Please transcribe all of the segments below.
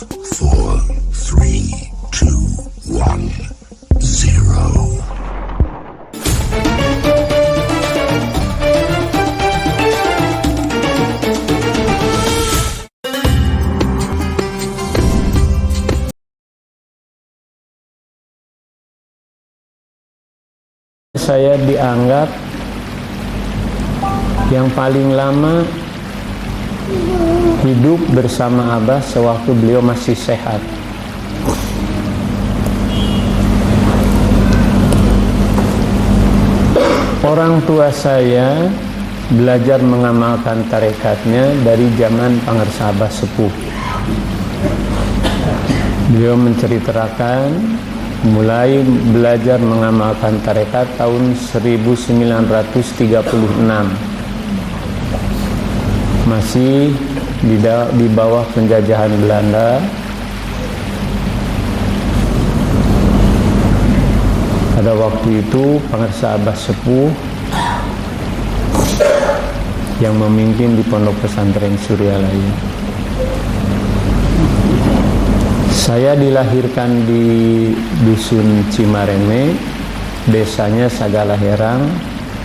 4, 3, 2, 1, 0. Saya dianggap yang paling lama hidup bersama Abah sewaktu beliau masih sehat. Orang tua saya belajar mengamalkan tarekatnya dari zaman Pangarsa Abah Sepuh. Beliau menceritakan mulai belajar mengamalkan tarekat tahun 1936, masih di bawah penjajahan Belanda. Pada waktu itu Pangarsa Abah Sepuh yang memimpin di Pondok Pesantren Suryalaya. Saya dilahirkan di Dusun Cimareme, desanya Sagala Herang,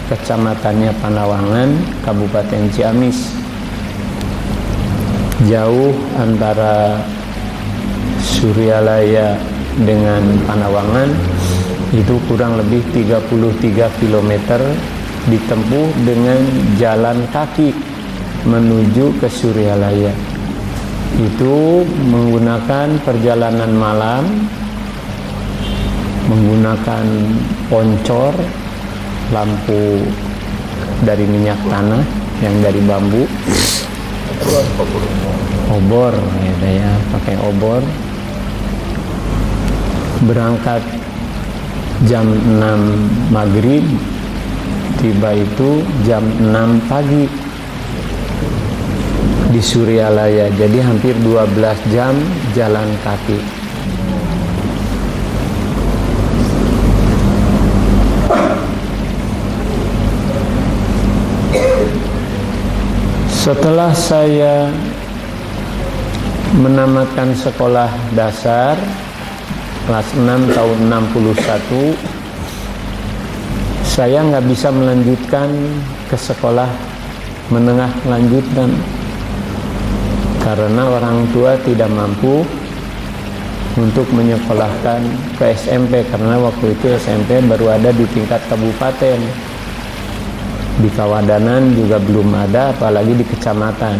kecamatannya Panawangan, Kabupaten Ciamis. Jauh antara Suryalaya dengan Panawangan itu kurang lebih 33 km, ditempuh dengan jalan kaki menuju ke Suryalaya. Itu menggunakan perjalanan malam, menggunakan poncor, lampu dari minyak tanah yang dari bambu, obor ya, pakai obor. Berangkat jam 6 maghrib, tiba itu jam 6 pagi di Suryalaya. Jadi hampir 12 jam jalan kaki. Setelah saya menamatkan sekolah dasar kelas 6 tahun 61, saya nggak bisa melanjutkan ke sekolah menengah lanjutan karena orang tua tidak mampu untuk menyekolahkan ke SMP, karena waktu itu SMP baru ada di tingkat kabupaten. Di Kawadanan juga belum ada, apalagi di kecamatan.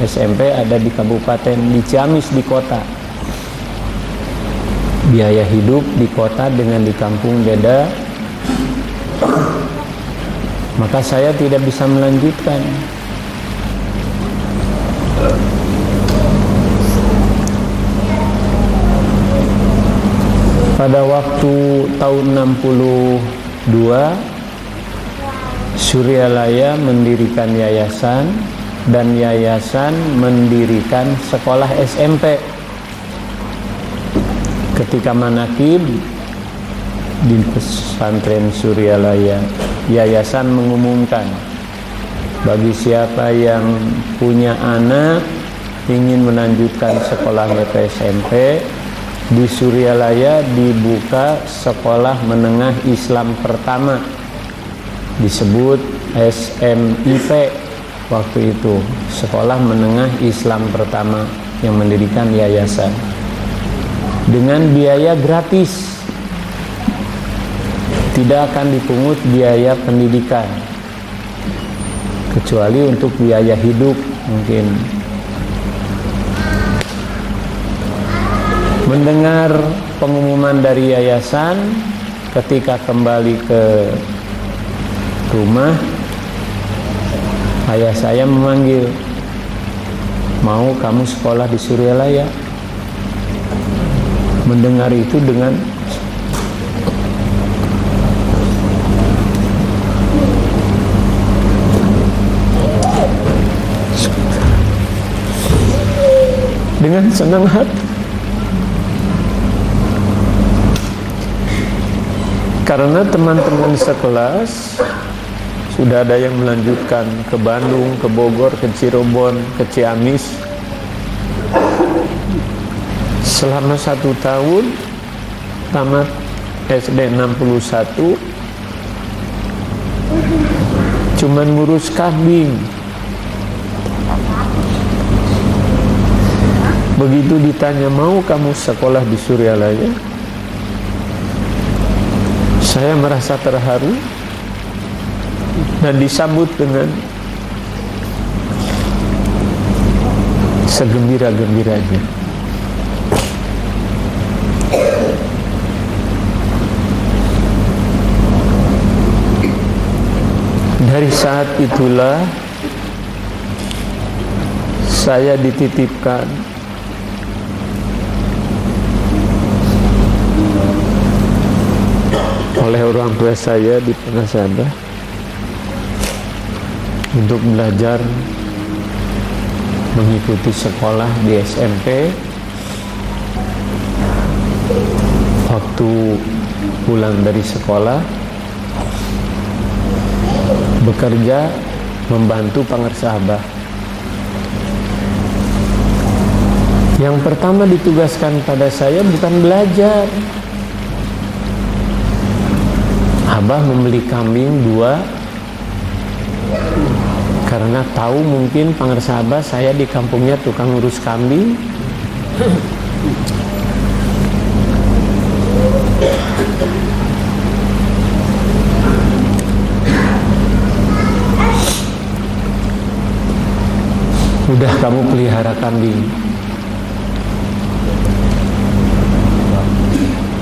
SMP ada di kabupaten, di Ciamis di kota. Biaya hidup di kota dengan di kampung beda, maka saya tidak bisa melanjutkan. Pada waktu tahun 62, Suryalaya mendirikan yayasan, dan yayasan mendirikan sekolah SMP. Ketika manakib di pesantren Suryalaya, yayasan mengumumkan bagi siapa yang punya anak ingin melanjutkan sekolahnya ke SMP, di Suryalaya dibuka sekolah menengah Islam pertama, disebut SMIP waktu itu, sekolah menengah Islam pertama yang mendirikan yayasan, dengan biaya gratis, tidak akan dipungut biaya pendidikan kecuali untuk biaya hidup mungkin. Mendengar pengumuman dari yayasan, ketika kembali ke rumah, ayah saya memanggil, mau kamu sekolah di Suryalaya? Mendengar itu dengan senang hati, karena teman-teman sekelas sudah ada yang melanjutkan ke Bandung, ke Bogor, ke Cirebon, ke Ciamis. Selama 1 tahun tamat SD 61, cuman ngurus kambing. Begitu ditanya, mau kamu sekolah di Suryalaya? Saya merasa terharu dan disambut dengan segembira-gembiranya. Dari saat itulah saya dititipkan oleh orang tua saya di Penasada untuk belajar mengikuti sekolah di SMP. Waktu pulang dari sekolah, bekerja membantu Pangersabah. Yang pertama ditugaskan pada saya bukan belajar. Abah membeli kambing 2 karena tahu mungkin Pangersabah saya di kampungnya tukang urus kambing. Udah kamu pelihara kambing,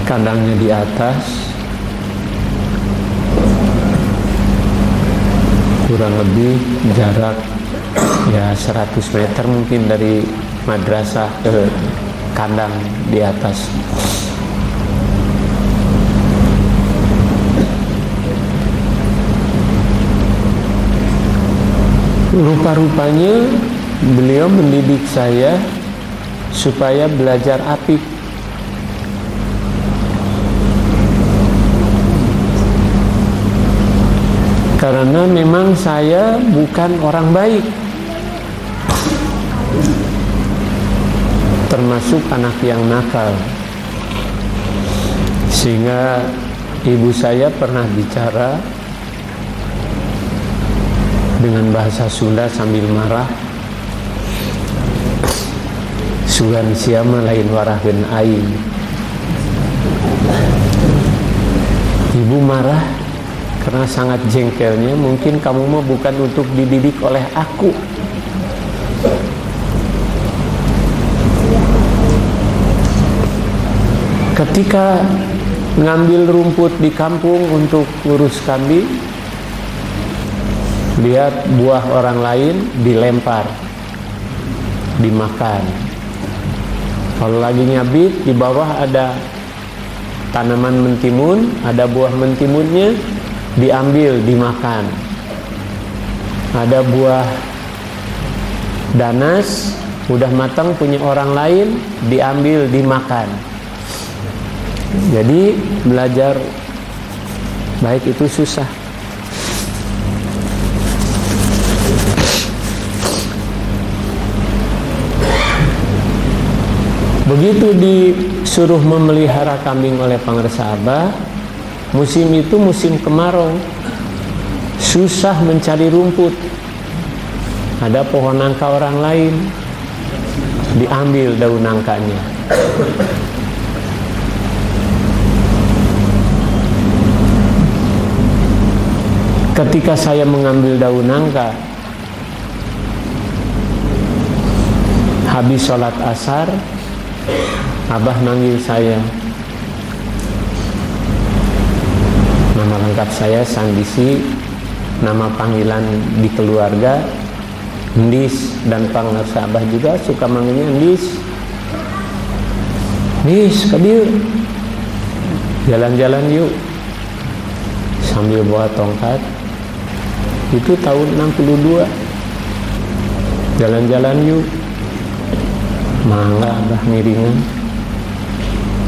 kandangnya di atas, kurang lebih jarak ya 100 meter mungkin dari madrasah ke kandang di atas. Rupa-rupanya beliau mendidik saya supaya belajar apik. Karena memang saya bukan orang baik, termasuk anak yang nakal. Sehingga ibu saya pernah bicara dengan bahasa Sunda sambil marah, sugan siama lain warahkeun aing. Ibu marah karena sangat jengkelnya, mungkin kamu mah bukan untuk dididik oleh aku. Ketika ngambil rumput di kampung untuk urus kambing, lihat buah orang lain dilempar, dimakan. Kalau lagi nyabit, di bawah ada tanaman mentimun, ada buah mentimunnya, diambil, dimakan. Ada buah danas, udah matang punya orang lain, diambil, dimakan. Jadi belajar baik itu susah. Begitu disuruh memelihara kambing oleh Pangersabah, musim itu musim kemarau, susah mencari rumput. Ada pohon nangka orang lain, diambil daun nangkanya. Ketika saya mengambil daun nangka, habis sholat asar, Abah manggil saya. Nama lengkap saya Sandisi, nama panggilan di keluarga Ndis, dan Pangersabah juga suka manggilnya Ndis. Ndis, ke dieu, jalan-jalan yuk, sambil bawa tongkat. Itu tahun 62. Jalan-jalan yuk. Mangga Abah miringan,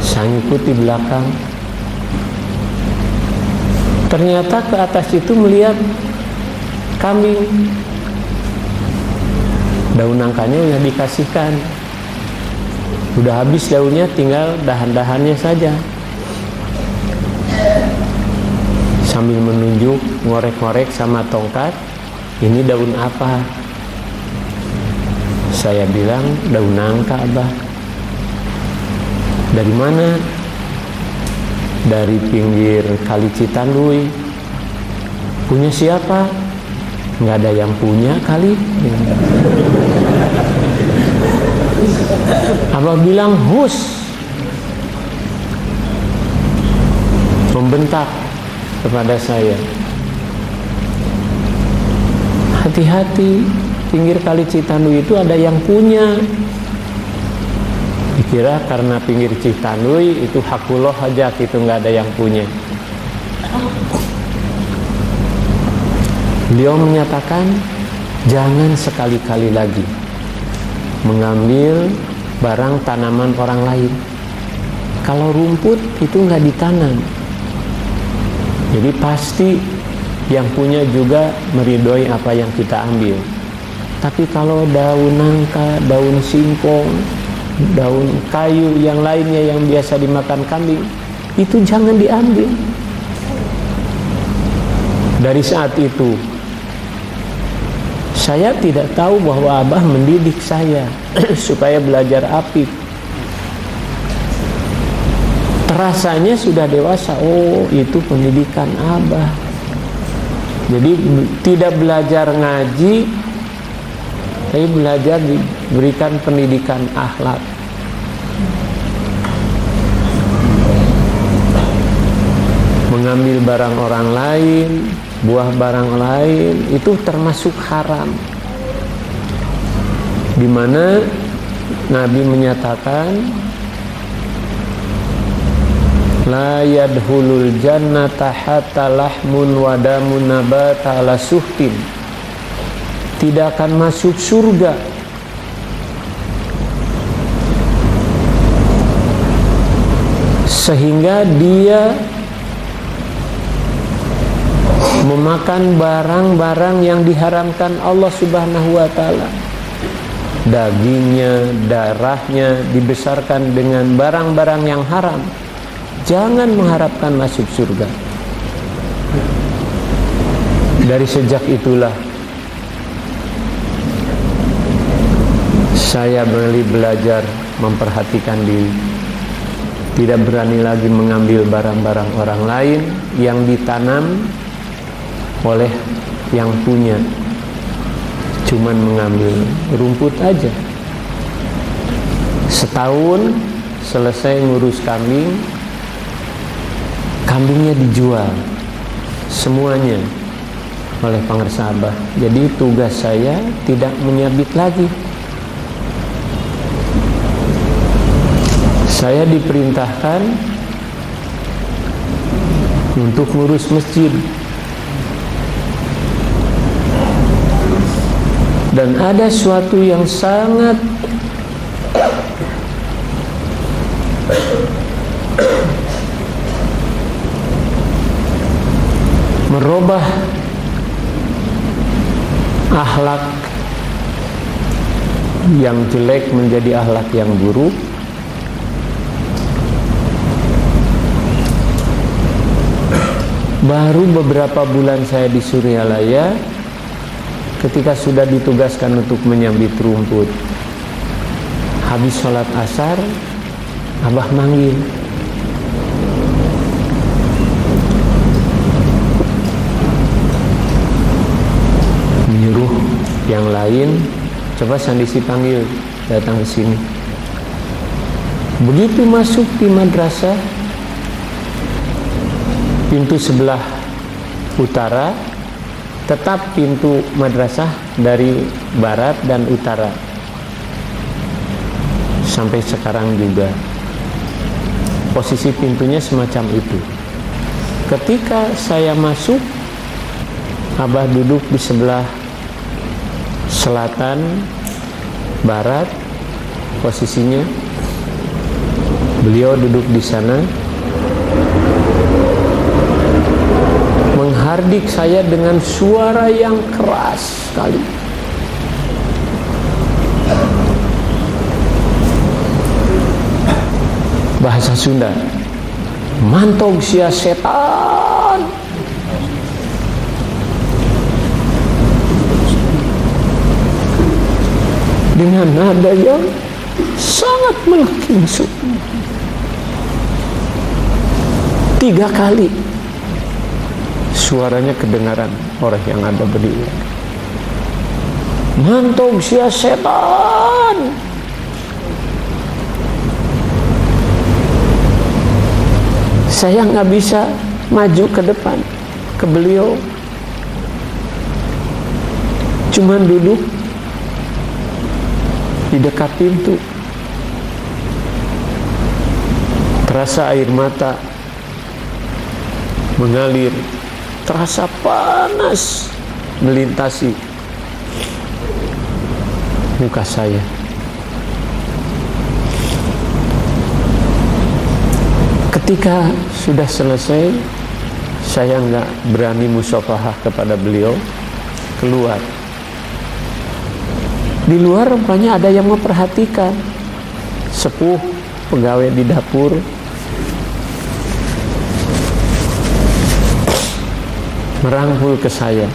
saya ngikut di belakang. Ternyata ke atas itu melihat kambing, daun nangkanya udah dikasihkan. Udah habis daunnya, tinggal dahan-dahannya saja. Sambil menunjuk, ngorek-ngorek sama tongkat, ini daun apa? Saya bilang, daun nangka, Abah. Dari mana? Dari pinggir Kali Citanduy. Punya siapa? Nggak ada yang punya kali. Abah bilang, hus. Membentak kepada saya. Hati-hati, pinggir Kali Citanduy itu ada yang punya. Dikira karena pinggir Citanduy itu hakullah aja, itu nggak ada yang punya. Beliau menyatakan, jangan sekali-kali lagi mengambil barang tanaman orang lain. Kalau rumput itu nggak ditanam, jadi pasti yang punya juga meridhoi apa yang kita ambil. Tapi kalau daun nangka, daun singkong, daun kayu yang lainnya yang biasa dimakan kambing, itu jangan diambil. Dari saat itu saya tidak tahu bahwa Abah mendidik saya supaya belajar apik. Terasanya sudah dewasa, oh itu pendidikan Abah. Jadi tidak belajar ngaji, tapi belajar diberikan pendidikan akhlak. Mengambil barang orang lain, buah barang lain, itu termasuk haram. Di mana Nabi menyatakan, la yadkhulul jannata hatta lahmun wa damun nabata ala suhtin. Tidak akan masuk surga sehingga dia memakan barang-barang yang diharamkan Allah Subhanahu wa ta'ala. Dagingnya, darahnya dibesarkan dengan barang-barang yang haram. Jangan mengharapkan masuk surga. Dari sejak itulah saya belajar memperhatikan diri. Tidak berani lagi mengambil barang-barang orang lain yang ditanam oleh yang punya. Cuman mengambil rumput aja. Setahun selesai ngurus kambing, kambingnya dijual semuanya oleh pengarsa Abah. Jadi tugas saya tidak menyabit lagi. Saya diperintahkan untuk ngurus masjid. Dan ada suatu yang sangat merubah akhlak yang jelek menjadi akhlak yang buruk. Baru beberapa bulan saya di Suryalaya, ketika sudah ditugaskan untuk menyambit rumput, habis sholat asar, Abah manggil, menyuruh yang lain, coba Sandisi panggil, datang ke sini. Begitu masuk di madrasah, pintu sebelah utara, tetap pintu madrasah dari barat dan utara. Sampai sekarang juga posisi pintunya semacam itu. Ketika saya masuk, Abah duduk di sebelah selatan barat posisinya. Beliau duduk di sana, menghardik saya dengan suara yang keras sekali. bahasa Sunda, mantog sia setan. Dengan nada yang sangat melangsung. 3 kali suaranya kedengaran orang yang ada berdiri. Mantog sia setan. Saya nggak bisa maju ke depan ke beliau, cuman duduk di dekat pintu. Terasa air mata mengalir, terasa panas melintasi muka saya. Ketika sudah selesai, saya nggak berani musafahah kepada beliau, keluar. Di luar rupanya ada yang memperhatikan, sepuh pegawai di dapur. Merangkul ke saya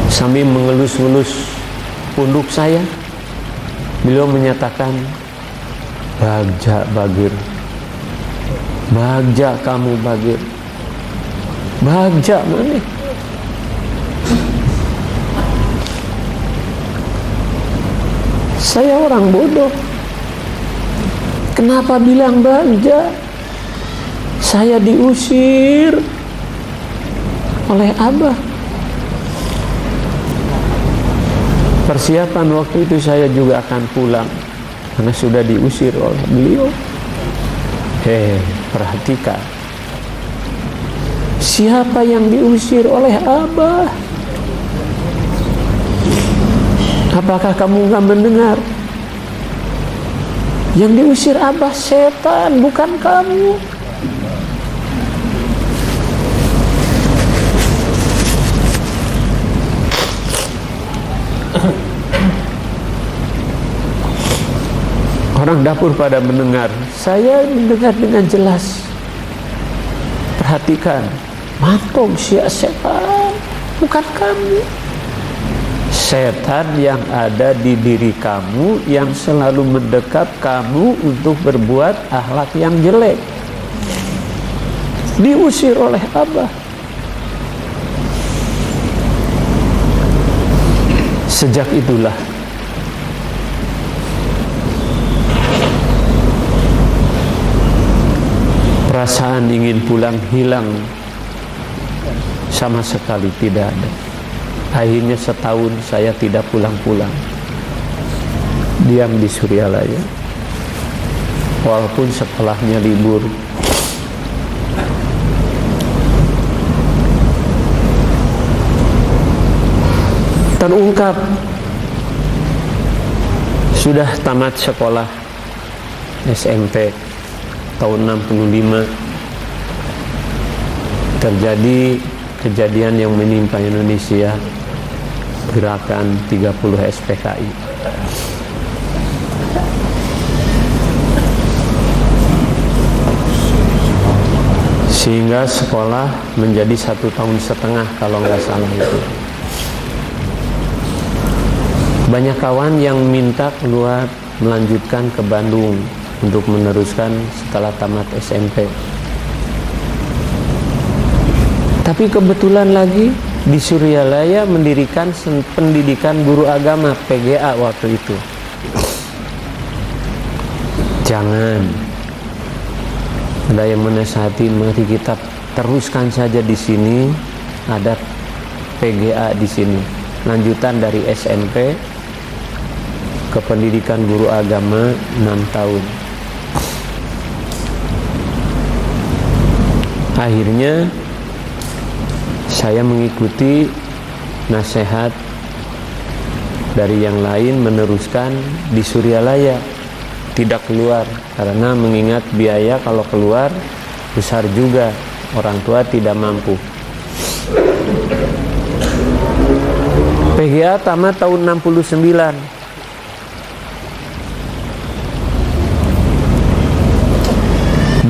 sambil mengelus-elus pundak saya. Beliau menyatakan, "Bagja Bagir, Bagja kamu Bagir, Bagja mana?" Saya orang bodoh, kenapa bilang Bagja? Saya diusir oleh Abah. Persiapan waktu itu saya juga akan pulang karena sudah diusir oleh beliau. Perhatikan, siapa yang diusir oleh Abah? Apakah kamu nggak mendengar? Yang diusir Abah setan, bukan kamu. Orang dapur pada mendengar, saya mendengar dengan jelas. Perhatikan, mantog sia setan, bukan kamu. Setan yang ada di diri kamu, yang selalu mendekat kamu untuk berbuat akhlak yang jelek, diusir oleh Abah. Sejak itulah perasaan ingin pulang hilang, sama sekali tidak ada. Akhirnya setahun saya tidak pulang-pulang, diam di Suryalaya, walaupun sekolahnya libur. Terungkap sudah tamat sekolah SMP tahun 65, terjadi kejadian yang menimpa Indonesia, gerakan 30 SPKI. Sehingga sekolah menjadi 1,5 tahun kalau nggak salah itu. Banyak kawan yang minta keluar melanjutkan ke Bandung untuk meneruskan setelah tamat SMP. Tapi kebetulan lagi di Suryalaya mendirikan pendidikan guru agama PGA waktu itu. Jangan, ada yang menasihati, mari kita teruskan saja di sini, ada PGA di sini, lanjutan dari SMP ke pendidikan guru agama 6 tahun. Akhirnya saya mengikuti nasihat dari yang lain, meneruskan di Suryalaya, tidak keluar karena mengingat biaya kalau keluar besar juga, orang tua tidak mampu. PGA tamat tahun 69.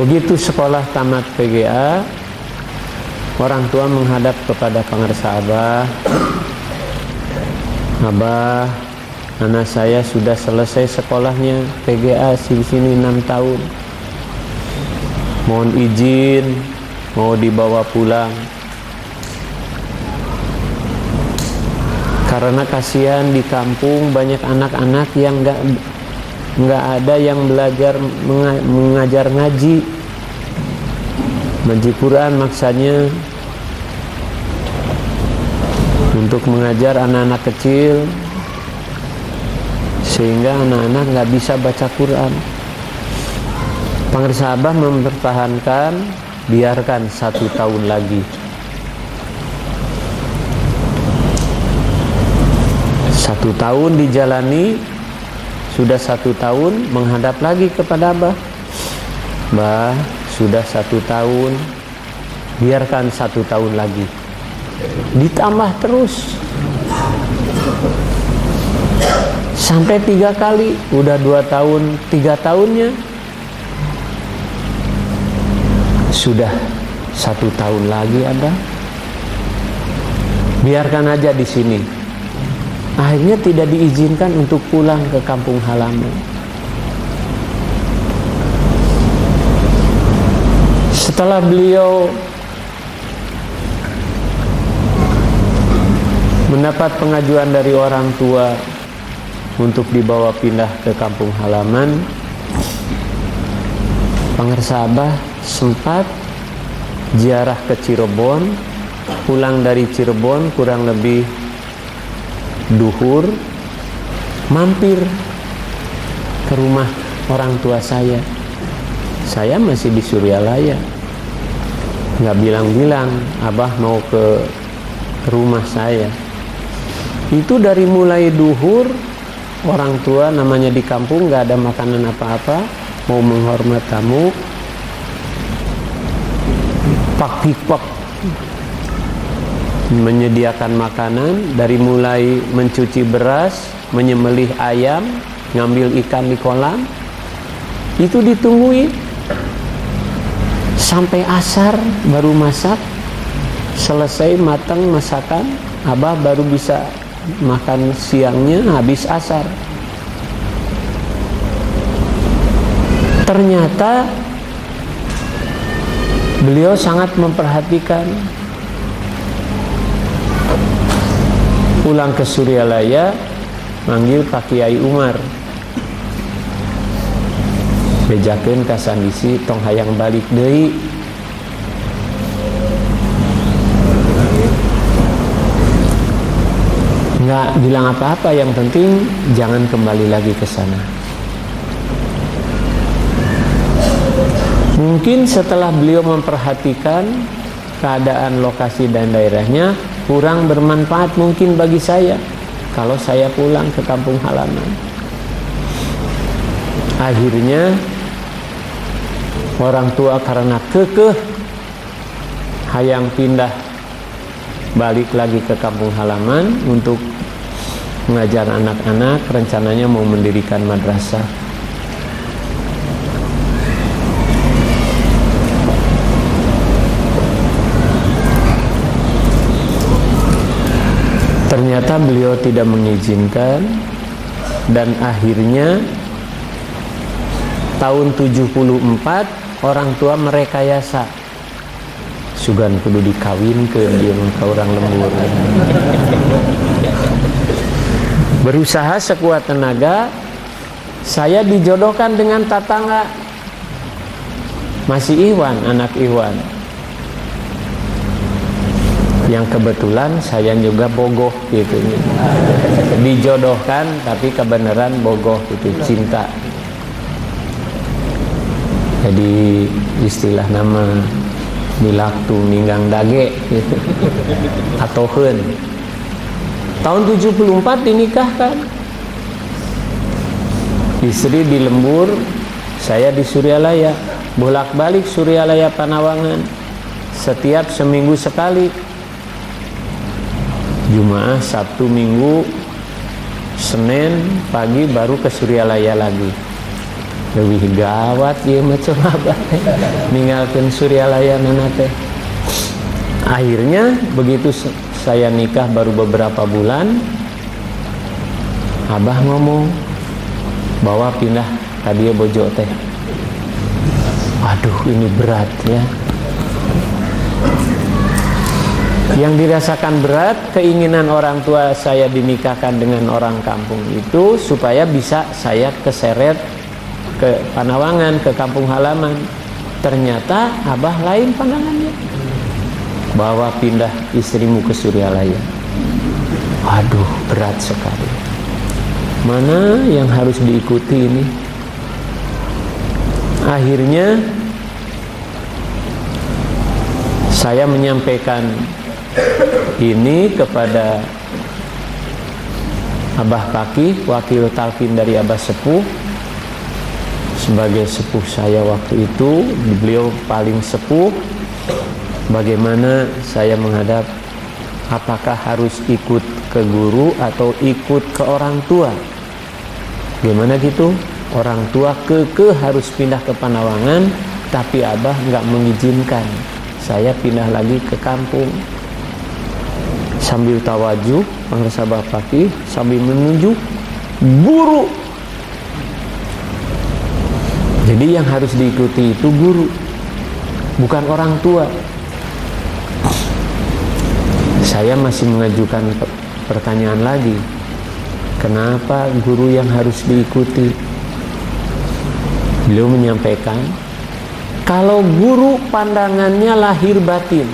Begitu sekolah tamat PGA, orang tua menghadap kepada pangarsa Abah. Abah, anak saya sudah selesai sekolahnya PGA di sini 6 tahun. Mohon izin, mau dibawa pulang. Karena kasihan di kampung banyak anak-anak yang nggak ada yang belajar mengajar ngaji Quran, maksanya untuk mengajar anak-anak kecil sehingga anak-anak nggak bisa baca Quran. Pangarsa Abah mempertahankan, biarkan 1 tahun lagi. 1 tahun dijalani, sudah 1 tahun menghadap lagi kepada Abah. Bah, sudah 1 tahun, biarkan 1 tahun lagi. Ditambah terus sampai 3 kali, udah 2 tahun, 3 tahunnya sudah 1 tahun lagi ada. Biarkan aja di sini. Akhirnya tidak diizinkan untuk pulang ke kampung halaman. Setelah beliau mendapat pengajuan dari orang tua untuk dibawa pindah ke kampung halaman, pangarsa Abah sempat ziarah ke Cirebon. Pulang dari Cirebon kurang lebih duhur, mampir ke rumah orang tua saya. Saya masih di Suryalaya, nggak bilang-bilang Abah mau ke rumah saya. Itu dari mulai duhur, orang tua namanya di kampung nggak ada makanan apa-apa, mau menghormat tamu, pak-pak menyediakan makanan, dari mulai mencuci beras, menyembelih ayam, ngambil ikan di kolam, itu ditungguin sampai asar baru masak. Selesai matang masakan, Abah baru bisa makan siangnya habis asar. Ternyata beliau sangat memperhatikan. Pulang ke Suryalaya, manggil Pak Kiai Umar, bejakeun ka sandisi tong hayang balik deui. Nggak bilang apa-apa, yang penting jangan kembali lagi ke sana. Mungkin setelah beliau memperhatikan keadaan lokasi dan daerahnya, kurang bermanfaat mungkin bagi saya kalau saya pulang ke kampung halaman. Akhirnya orang tua karena kekeh hayang pindah balik lagi ke kampung halaman untuk mengajar anak-anak, rencananya mau mendirikan madrasah. Ternyata beliau tidak mengizinkan, dan akhirnya tahun 74 orang tua merekayasa sugan kudu dikawinkeun dia ka urang lembur. Berusaha sekuat tenaga, saya dijodohkan dengan tetangga, masih Iwan, anak Iwan, yang kebetulan saya juga bogoh gitu. Dijodohkan tapi kebenaran bogoh gitu, cinta. Jadi istilah nama milaktu ninggang dage gitu. Atoheun. Tahun 74 dinikahkan. Istri di Lembur, saya di Suryalaya. Bolak-balik Suryalaya Panawangan. Setiap seminggu sekali. Jumaah, Sabtu, Minggu, Senin pagi baru ke Suryalaya lagi. Lebih gawat ya macam abah ninggalkan Suryalaya nanate. Akhirnya begitu saya nikah baru beberapa bulan, abah ngomong bahwa pindah ke dia bojo teh. Aduh, ini berat ya. Yang dirasakan berat, keinginan orang tua saya dinikahkan dengan orang kampung itu supaya bisa saya keseret ke Panawangan, ke kampung halaman. Ternyata abah lain pandangannya, bahwa pindah istrimu ke Suryalaya. Aduh, berat sekali. Mana yang harus diikuti ini? Akhirnya saya menyampaikan ini kepada Abah Kaki, wakil talkin dari Abah Sepuh. Sebagai sepuh saya waktu itu, beliau paling sepuh. Bagaimana saya menghadap, apakah harus ikut ke guru atau ikut ke orang tua? Gimana gitu? Orang tua harus pindah ke Panawangan, tapi abah nggak mengizinkan saya pindah lagi ke kampung. Sambil tawajuh, pengresa Abah Fakih sambil menunjuk guru. Jadi yang harus diikuti itu guru, bukan orang tua. Saya masih mengajukan pertanyaan lagi, kenapa guru yang harus diikuti? Beliau menyampaikan, kalau guru pandangannya lahir batin,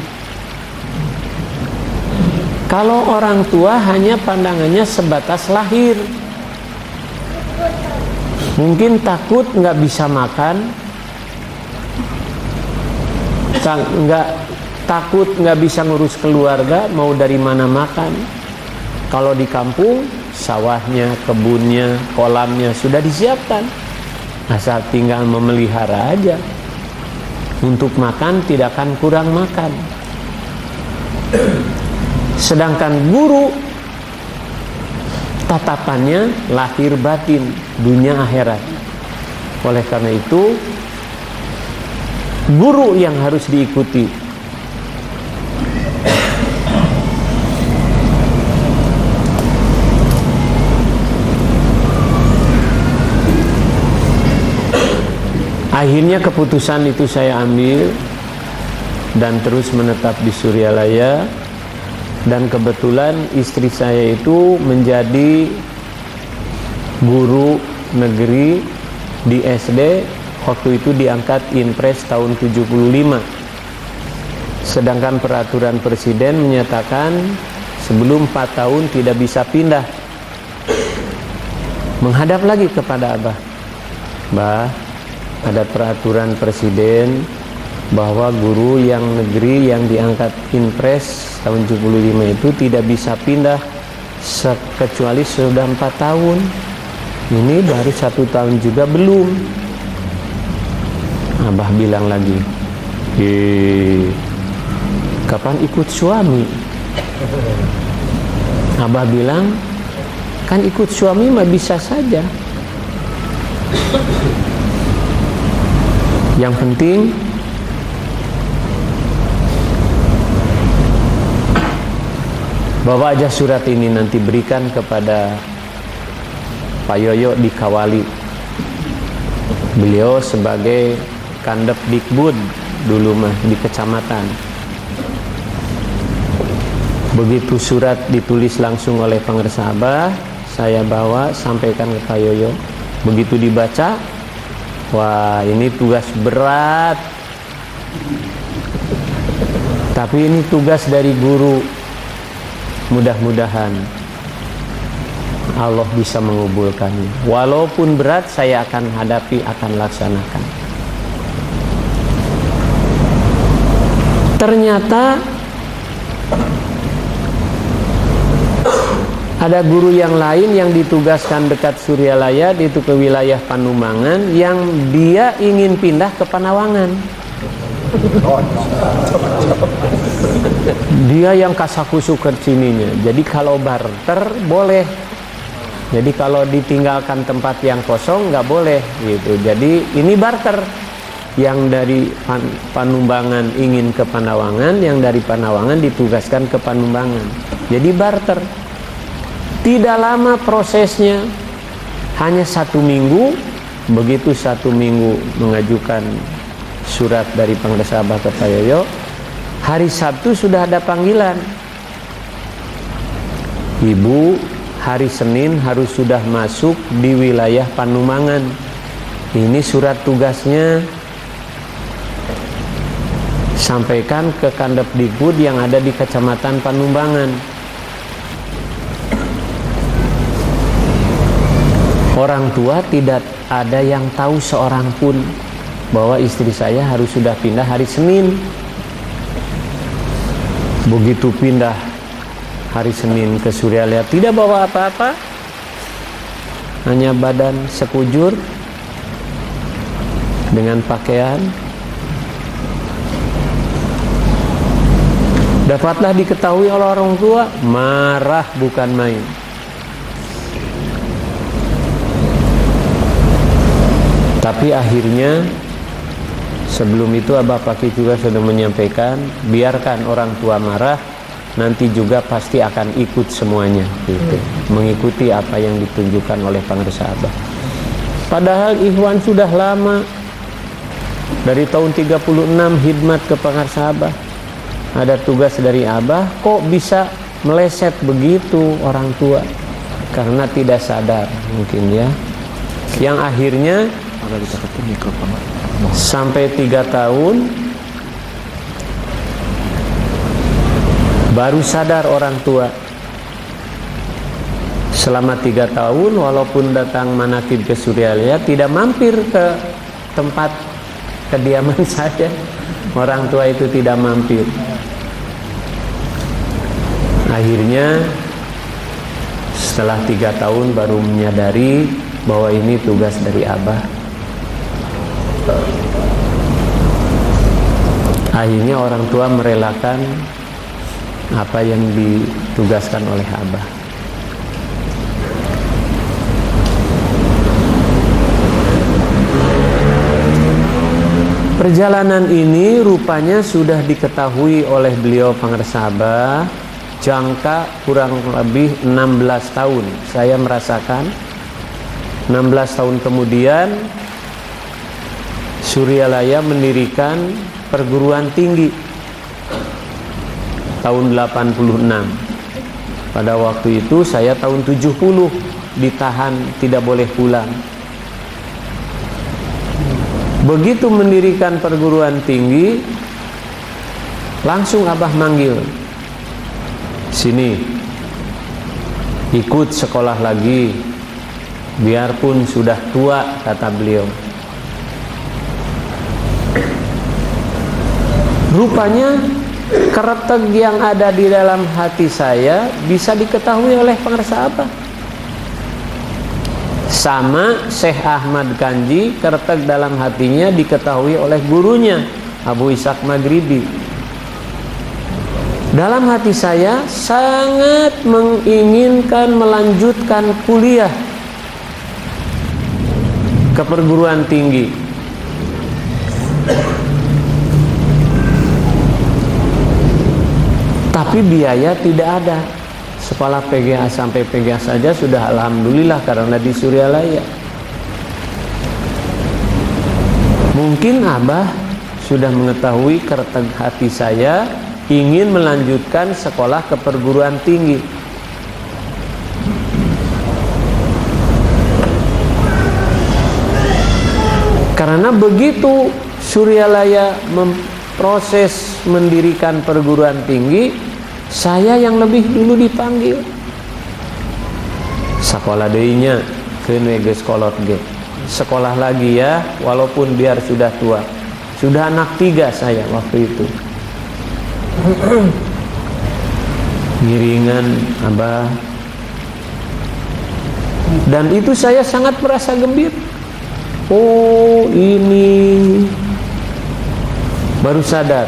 kalau orang tua hanya pandangannya sebatas lahir. Mungkin takut nggak bisa makan, takut nggak bisa ngurus keluarga, mau dari mana makan. Kalau di kampung, sawahnya, kebunnya, kolamnya sudah disiapkan, asal tinggal memelihara aja. Untuk makan tidak akan kurang makan. Sedangkan guru, tatapannya lahir batin, dunia akhirat. Oleh karena itu, guru yang harus diikuti. Akhirnya keputusan itu saya ambil dan terus menetap di Suryalaya. Dan kebetulan istri saya itu menjadi guru negeri di SD. Waktu itu diangkat Inpres tahun 75. Sedangkan peraturan presiden menyatakan sebelum 4 tahun tidak bisa pindah. Menghadap lagi kepada abah, Bah, ada peraturan presiden bahwa guru yang negeri yang diangkat Inpres tahun 75 itu tidak bisa pindah kecuali sudah 4 tahun. Ini baru 1 tahun juga belum. Abah bilang lagi, kapan ikut suami? Abah bilang, kan ikut suami mah bisa saja. Yang penting bawa aja surat ini, nanti berikan kepada Pak Yoyo di Kawali. Beliau sebagai Kandep Dikbud dulu mah di kecamatan. Begitu surat ditulis langsung oleh pengresa Abah, saya bawa sampaikan ke Pak Yoyo. Begitu dibaca, wah ini tugas berat, tapi ini tugas dari guru. Mudah-mudahan Allah bisa mengabulkannya. Walaupun berat, saya akan hadapi, akan laksanakan. Ternyata ada guru yang lain yang ditugaskan dekat Suryalaya, itu ke wilayah Panumangan, yang dia ingin pindah ke Panawangan. Dia yang kasakusuk ke sininya. Jadi kalau barter boleh, Jadi kalau ditinggalkan tempat yang kosong nggak boleh gitu. Jadi ini barter, yang dari Panumbangan ingin ke Pandawangan, yang dari Pandawangan ditugaskan ke Panumbangan. Jadi barter. Tidak lama prosesnya, hanya 1 minggu. Begitu 1 minggu mengajukan surat dari Pangresa Abah ke Pak Yoyo, hari Sabtu sudah ada panggilan. Ibu hari Senin harus sudah masuk di wilayah Panumbangan. Ini surat tugasnya, sampaikan ke Kandapdikbud yang ada di Kecamatan Panumbangan. Orang tua tidak ada yang tahu seorang pun bahwa istri saya harus sudah pindah hari Senin. Begitu pindah hari Senin ke Suryalaya, tidak bawa apa-apa, hanya badan sekujur dengan pakaian. Dapatlah diketahui oleh orang tua, marah bukan main. Tapi akhirnya sebelum itu Abah Paki juga sudah menyampaikan, biarkan orang tua marah, nanti juga pasti akan ikut semuanya gitu. Mengikuti apa yang ditunjukkan oleh Pangresa Abah. Padahal Ikhwan sudah lama, dari tahun 36 khidmat ke Pangresa Abah. Ada tugas dari Abah, kok bisa meleset begitu orang tua? Karena tidak sadar mungkin ya. Yang akhirnya sampai 3 tahun baru sadar orang tua. Selama 3 tahun walaupun datang manakib ke Suryalaya, tidak mampir ke tempat kediaman saya. Orang tua itu tidak mampir. Akhirnya setelah 3 tahun baru menyadari bahwa ini tugas dari Abah. Akhirnya orang tua merelakan apa yang ditugaskan oleh Abah. Perjalanan ini rupanya sudah diketahui oleh beliau Pangresa Abah jangka kurang lebih 16 tahun. Saya merasakan 16 tahun kemudian Suryalaya mendirikan perguruan tinggi tahun 86. Pada waktu itu saya tahun 70 ditahan, tidak boleh pulang. Begitu mendirikan perguruan tinggi, langsung Abah manggil, sini ikut sekolah lagi, biarpun sudah tua, kata beliau. Rupanya kereteg yang ada di dalam hati saya bisa diketahui oleh Pangresa Abah. Sama Syekh Ahmad Kanji, kereteg dalam hatinya diketahui oleh gurunya Abu Ishaq Maghribi. Dalam hati saya sangat menginginkan melanjutkan kuliah ke perguruan tinggi. Tapi biaya tidak ada. Sekolah PGA sampai PGA saja sudah alhamdulillah karena di Suryalaya. Mungkin Abah sudah mengetahui kereteg hati saya ingin melanjutkan sekolah ke perguruan tinggi. Karena begitu Suryalaya memproses mendirikan perguruan tinggi, saya yang lebih dulu dipanggil. Sekolah deinya keun we geus kolot ge. Sekolah lagi ya, walaupun biar sudah tua. Sudah anak 3 saya waktu itu. Ngiringan Abah. Dan itu saya sangat merasa gembira. Oh, ini baru sadar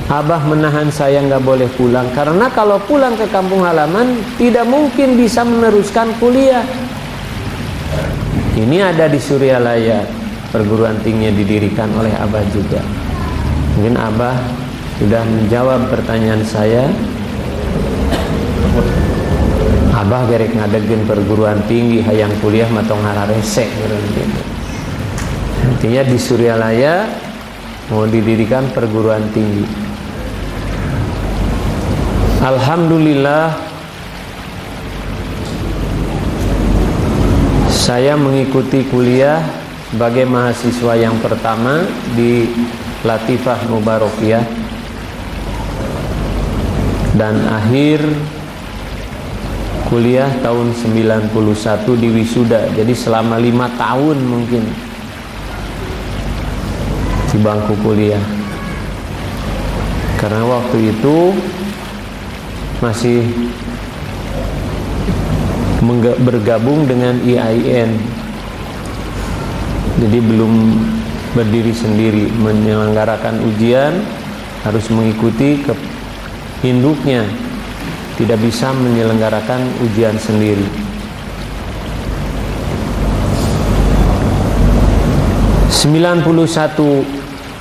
Abah menahan saya nggak boleh pulang, karena kalau pulang ke kampung halaman tidak mungkin bisa meneruskan kuliah. Ini ada di Suryalaya, perguruan tinggi didirikan oleh Abah juga. Mungkin Abah sudah menjawab pertanyaan saya. Abah gerek ngadegin perguruan tinggi hayang kuliah matong hararese gitu. Artinya di Suryalaya mau didirikan perguruan tinggi. Alhamdulillah, saya mengikuti kuliah sebagai mahasiswa yang pertama di Latifah Mubarakiyah, dan akhir kuliah tahun 91 di wisuda. Jadi selama 5 tahun mungkin di bangku kuliah, karena waktu itu masih bergabung dengan IAIN, jadi belum berdiri sendiri. Menyelenggarakan ujian harus mengikuti ke induknya, tidak bisa menyelenggarakan ujian sendiri. '91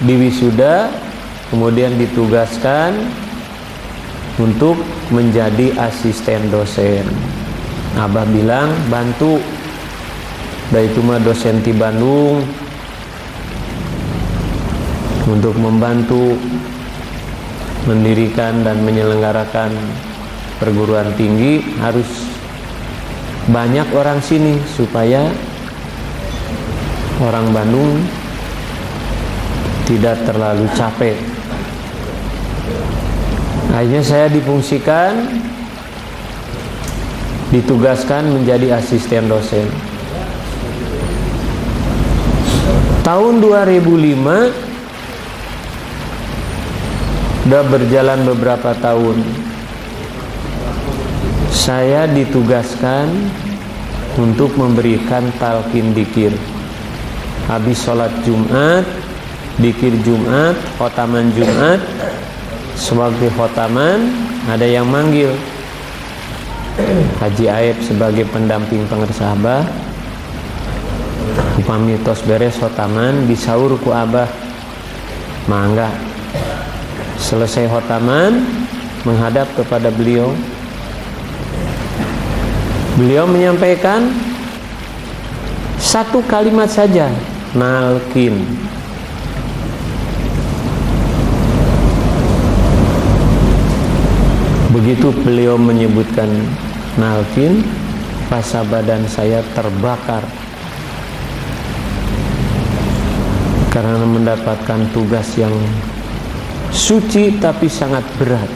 di wisuda, kemudian ditugaskan untuk menjadi asisten dosen. Abah bilang bantu, dari itu mah dosen di Bandung, untuk membantu mendirikan dan menyelenggarakan perguruan tinggi harus banyak orang sini supaya orang Bandung tidak terlalu capek. Akhirnya saya difungsikan, ditugaskan menjadi asisten dosen. Tahun 2005, udah berjalan beberapa tahun, saya ditugaskan untuk memberikan talqin dzikir. Habis sholat Jumat, dzikir Jumat, khotaman Jumat. Sebagai khotaman ada yang manggil Haji Aib sebagai pendamping pengersa Abah. Upami tos beres khotaman disaur ku Abah, mangga. Selesai khotaman menghadap kepada beliau. Beliau menyampaikan satu kalimat saja, nalkin. Begitu beliau menyebutkan nalkin, rasa badan saya terbakar karena mendapatkan tugas yang suci tapi sangat berat.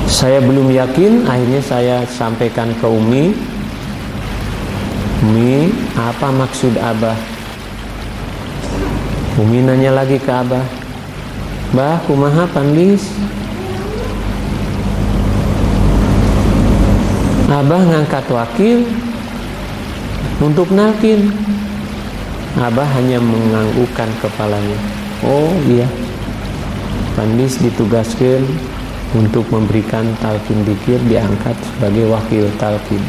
Saya belum yakin, akhirnya saya sampaikan ke Umi, "Umi, apa maksud Abah?" Umi nanya lagi ke Abah, "Bah, kumaha pandis?" Abah ngangkat wakil untuk nalkin. Abah hanya menganggukkan kepalanya. Oh iya, pandis ditugaskan untuk memberikan talqin dzikir, diangkat sebagai wakil talqin.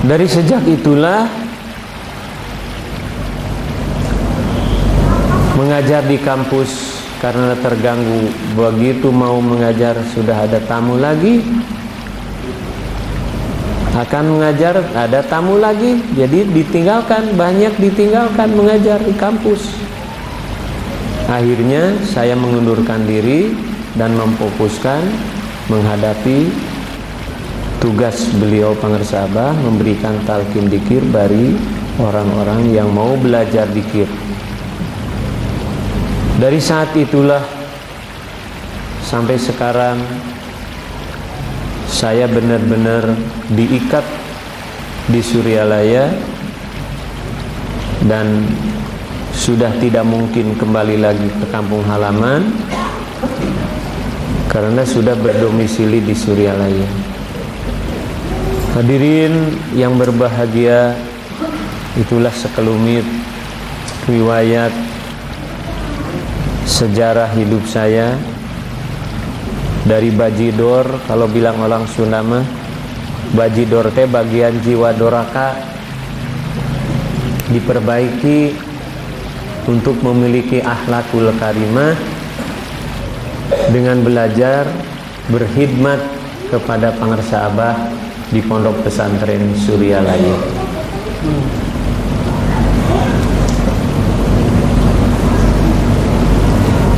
Dari sejak itulah mengajar di kampus karena terganggu. Begitu mau mengajar sudah ada tamu lagi, akan mengajar ada tamu lagi, jadi ditinggalkan, banyak ditinggalkan mengajar di kampus. Akhirnya saya mengundurkan diri dan memfokuskan menghadapi tugas beliau pengersa Abah, memberikan talqin dzikir bagi orang-orang yang mau belajar dzikir. Dari saat itulah sampai sekarang saya benar-benar diikat di Suryalaya dan sudah tidak mungkin kembali lagi ke kampung halaman karena sudah berdomisili di Suryalaya. Hadirin yang berbahagia, Itulah sekelumit riwayat sejarah hidup saya dari bajidor. Kalau bilang orang Sunda mah, bajidor teh bagian jiwa doraka, diperbaiki untuk memiliki akhlakul karimah dengan belajar berkhidmat kepada pangarsa Abah di Pondok Pesantren Suryalaya.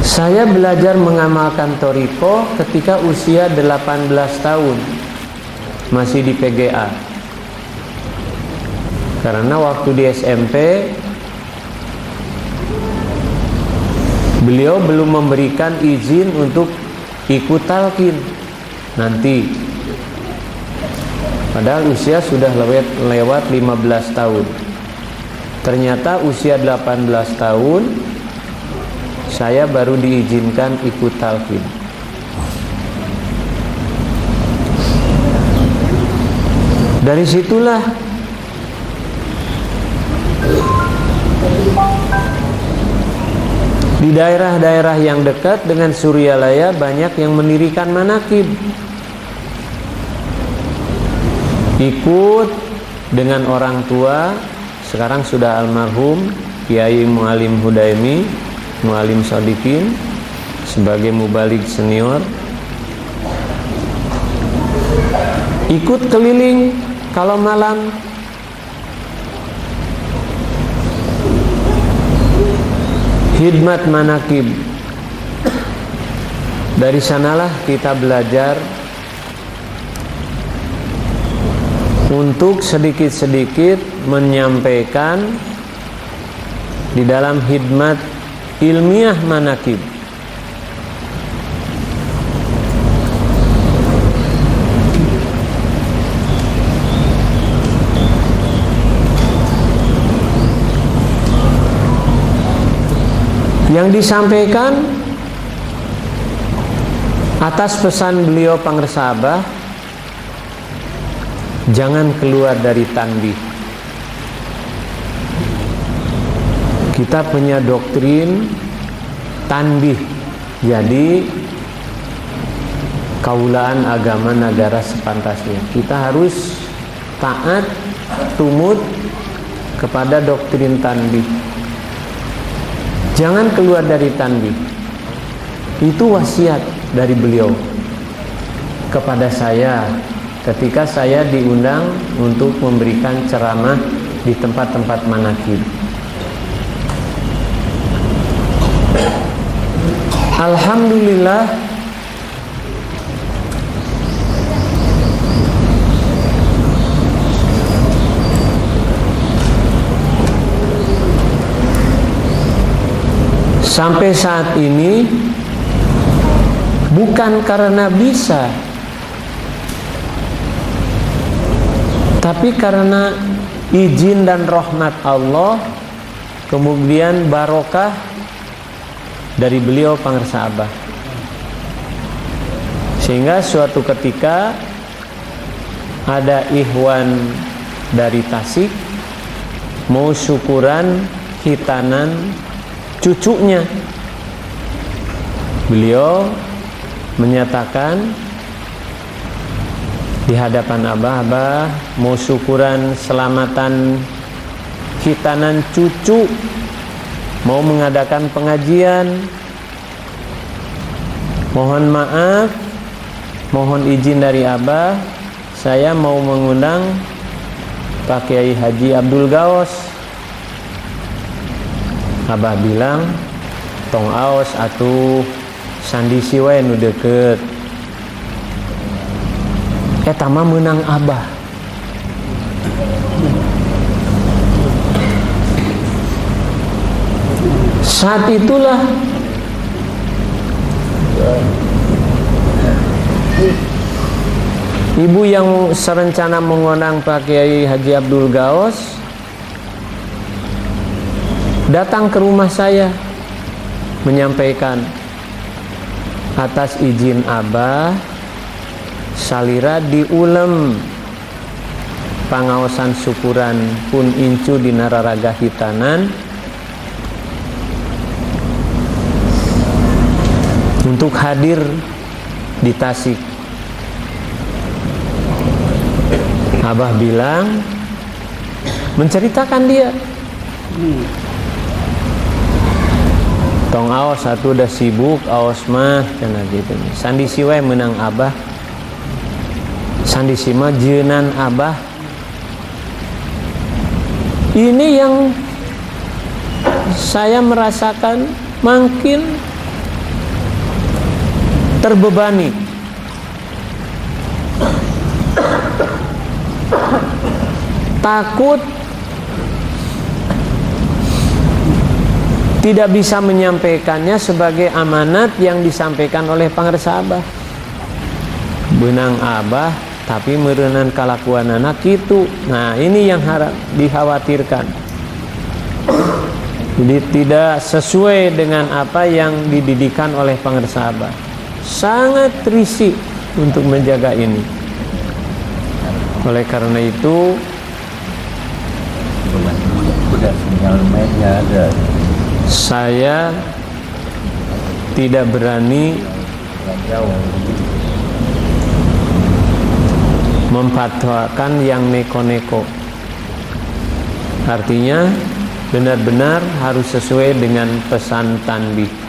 Saya belajar mengamalkan thariqah ketika usia 18 tahun, masih di PGA. Karena waktu di SMP beliau belum memberikan izin untuk ikut talqin nanti. Padahal usia sudah lewat 15 tahun. Ternyata usia 18 tahun saya baru diizinkan ikut talqin. Dari situlah di daerah-daerah yang dekat dengan Suryalaya banyak yang mendirikan manakib. Ikut dengan orang tua, sekarang sudah almarhum Kiai Mu'alim Hudaimi, Mu'alim Sodikin, sebagai mubalik senior. Ikut keliling kalau malam, khidmat manakib. Dari sanalah kita belajar untuk sedikit-sedikit menyampaikan di dalam khidmat ilmiah manakib. Yang disampaikan atas pesan beliau pangarsa Abah, jangan keluar dari tanbih. Kita punya doktrin tanbih, jadi kaulaan agama negara sepantasnya. Kita harus taat, tumut kepada doktrin tanbih. Jangan keluar dari tanbih. Itu wasiat dari beliau kepada saya ketika saya diundang untuk memberikan ceramah di tempat-tempat manakib. Alhamdulillah, sampai saat ini bukan karena bisa, tapi karena izin dan rahmat Allah, kemudian barokah dari beliau pangarsa Abah, sehingga suatu ketika ada ikhwan dari Tasik mau syukuran khitanan cucunya. Beliau menyatakan di hadapan Abah mau syukuran selamatan khitanan cucu, mau mengadakan pengajian. Mohon maaf, mohon izin dari Abah, saya mau mengundang Pak Kiai Haji Abdul Gaos. Abah bilang, tong aos atuh sandi siwae nu deket. Eta mah meunang Abah. Saat itulah ibu yang serencana mengundang Pak Kiai Haji Abdul Gaos datang ke rumah saya menyampaikan, atas izin Abah salira diulem pangaosan syukuran pun incu di nararaga hitanan untuk hadir di Tasik. Abah bilang, menceritakan dia, tong aos satu udah sibuk, aos mah kena gitu. Sandi siwai menang Abah, sandi sima jeunan Abah. Ini yang saya merasakan makin terbebani. Takut tidak bisa menyampaikannya sebagai amanat yang disampaikan oleh pangarsa Abah. Benang Abah tapi meureunnan kalakuan anak itu. Nah, ini yang dikhawatirkan. Jadi tidak sesuai dengan apa yang dididikan oleh pangarsa Abah. Sangat risih untuk menjaga ini. Oleh karena itu, sinyal mainnya ada. Saya tidak berani memfatwakan yang neko-neko. Artinya benar-benar harus sesuai dengan pesan tanbih.